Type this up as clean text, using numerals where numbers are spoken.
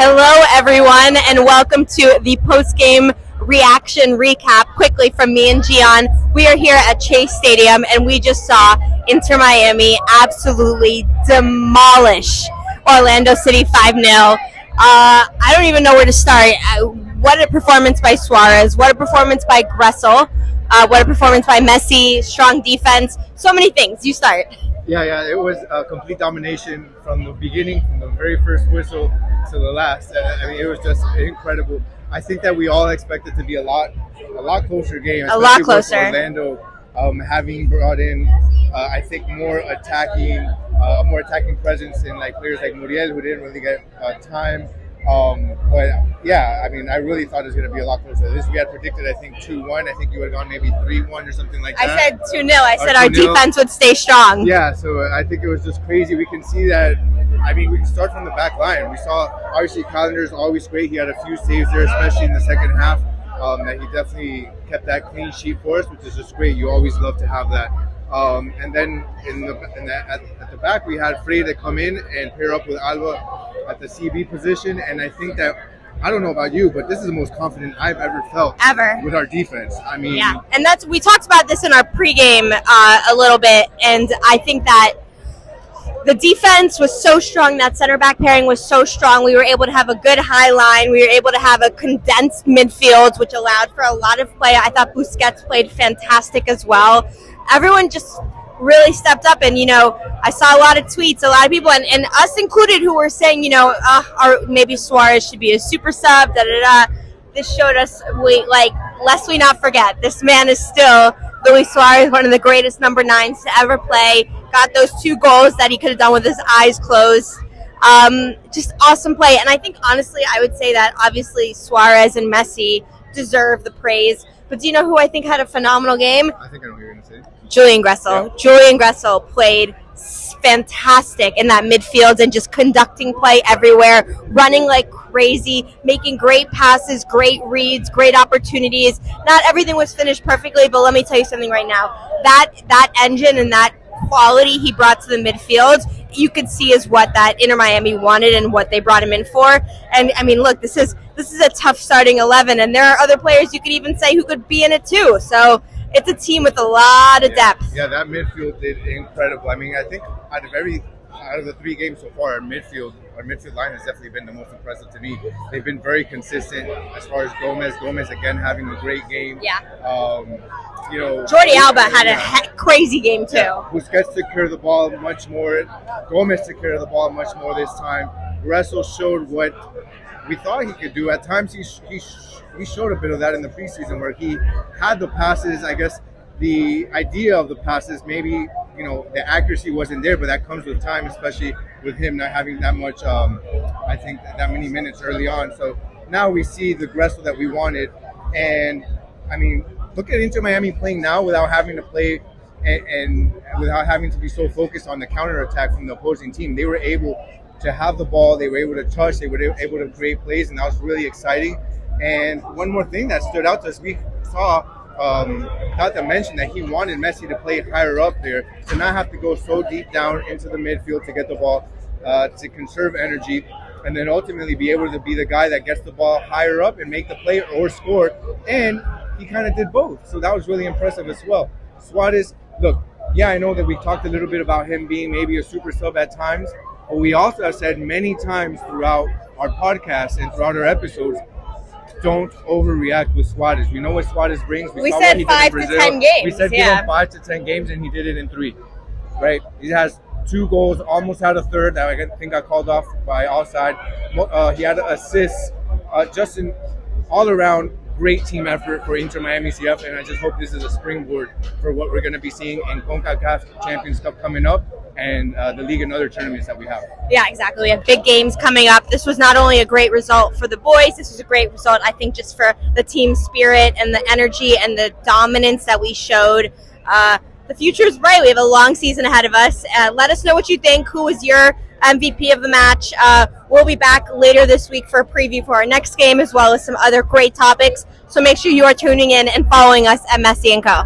Hello, everyone, and welcome to the post-game reaction recap quickly from me and Gian. We are here at Chase Stadium, and we just saw Inter Miami absolutely demolish Orlando City 5-0. I don't even know where to start. What a performance by Suarez. What a performance by Gressel. What a performance by Messi. Strong defense. So many things. You start. Yeah, it was a complete domination from the beginning, from the very first whistle to the last. I mean, it was just incredible. I think that we all expected to be a lot closer game. A lot closer. With Orlando having brought in, I think, more attacking presence in like players like Muriel, who didn't really get time. But yeah, I mean, I really thought it was going to be a lot closer. This we had predicted, I think 2-1. I think you would have gone maybe 3-1 or something like that. I said 2-0. I said our defense would stay strong. Yeah, so I think it was just crazy. We can see that. I mean, we can start from the back line. We saw obviously Calendar's always great. He had a few saves there, especially in the second half. That he definitely kept that clean sheet for us, which is just great. You always love to have that. And then at the back, we had Frey to come in and pair up with Alba at the CB position. And I think that, I don't know about you, but this is the most confident I've ever felt with our defense. I mean, yeah, and we talked about this in our pregame a little bit, and I think that the defense was so strong. That center back pairing was so strong. We were able to have a good high line. We were able to have a condensed midfield, which allowed for a lot of play. I thought Busquets played fantastic as well. Everyone just really stepped up, and I saw a lot of tweets, a lot of people, and us included, who were saying, maybe Suarez should be a super sub. This showed us lest we not forget, this man is still Luis Suarez, one of the greatest number 9s to ever play. Got those 2 goals that he could have done with his eyes closed. Just awesome play, and I think honestly, I would say that obviously Suarez and Messi deserve the praise. But do you know who I think had a phenomenal game? I think I know what you're going to say. Julian Gressel. Yeah. Julian Gressel played fantastic in that midfield and just conducting play everywhere, running like crazy, making great passes, great reads, great opportunities. Not everything was finished perfectly, but let me tell you something right now. That engine and that quality he brought to the midfield, you could see is what that Inter Miami wanted and what they brought him in for. And I mean, look, this is a tough starting 11, and there are other players you could even say who could be in it too. So it's a team with a lot of depth. Yeah, that midfield did incredible. I mean, I think out of the 3 games so far, our midfield line has definitely been the most impressive to me. They've been very consistent as far as Gomez. Gomez again having a great game. Yeah. Jordi Alba had a crazy game too. Yeah. Busquets took care of the ball much more. Gomez took care of the ball much more this time. Gressel showed what we thought he could do. At times he showed a bit of that in the preseason, where he had the passes. I guess the idea of the passes, maybe the accuracy wasn't there, but that comes with time, especially with him not having that much. I think that many minutes early on. So now we see the Gressel that we wanted, and I mean, look at Inter Miami playing now without having to play and without having to be so focused on the counterattack from the opposing team. They were able to have the ball, they were able to touch, they were able to create plays, and that was really exciting. And one more thing that stood out to us, we saw Tata mentioned that he wanted Messi to play higher up there, to not have to go so deep down into the midfield to get the ball, to conserve energy, and then ultimately be able to be the guy that gets the ball higher up and make the play or score. And he kind of did both, so that was really impressive as well. Suarez, look, yeah, I know that we talked a little bit about him being maybe a super sub at times, but we also have said many times throughout our podcast and throughout our episodes, don't overreact with Suarez. We know what Suarez brings. We said 5 to 10 games. We said give him 5 to 10 games, and he did it in 3. Right? He has 2 goals, almost had a third that I think got called off by offside. He had assists, just an all-around great team effort for Inter Miami CF, and I just hope this is a springboard for what we're going to be seeing in CONCACAF Champions Cup coming up, and the league and other tournaments that we have. Yeah, exactly. We have big games coming up. This was not only a great result for the boys, this was a great result, I think, just for the team spirit and the energy and the dominance that we showed. The future is bright. We have a long season ahead of us. Let us know what you think. Who was your MVP of the match? We'll be back later this week for a preview for our next game, as well as some other great topics. So make sure you are tuning in and following us at Messi & Co.